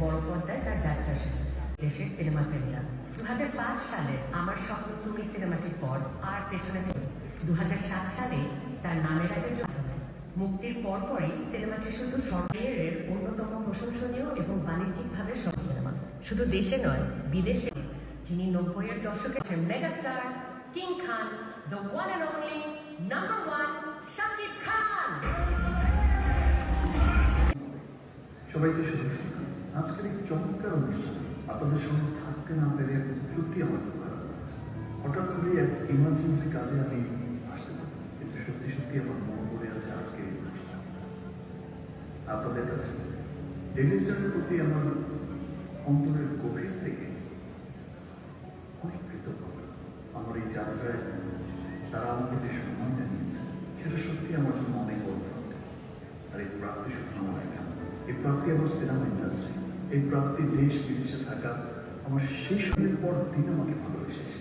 বড় পর্দায় তার যাত্রা শুরু। দেশের সিনেমা প্রেমীরা 2005 সালে আমার স্বপ্ন তুমি সিনেমাটির পর আর পেছনে নেই। 2007 সালে তার নামের আগে মুক্তির পরপরই সিনেমাটি শুধু সরকারের অন্যতম প্রশংসনীয় এবং বাণিজ্যিকভাবে সফল সিনেমা। শুধু দেশে নয়, বিদেশে। যিনি 90-এর দশকে megastar king Khan, the one and only number one Shakib Khan. সবাইকে শুভ সন্ধ্যা। আজকের এই চমৎকার অনুষ্ঠানে আপনাদের সঙ্গে থাকতে না পেরে সত্যি আমার খুব খারাপ লাগছে। হঠাৎ করে এক ইমার্জেন্সি কাজে আমি আসতে পারি, কিন্তু সত্যি সত্যি আমার মন পড়ে আছে আজকে এই অনুষ্ঠান। আপনাদের কাছে ডেইলি স্টারের প্রতি আমার অন্তরের গভীর থেকে অনেক কৃতজ্ঞতা। আমার এই যাত্রায় তারা আমাকে যে সম্মান জানিয়েছে সেটা সত্যি আমার জন্য অনেক বড় প্রাপ্তি। আর এই প্রাপ্তি শুধু আমার একা, এই প্রাপ্তি আমার সিনেমা ইন্ডাস্ট্রি, এই প্রাপ্তি দেশ বিদেশে থাকা আমার সেই সময়ের পর দিন আমাকে ভালোবেসেছে।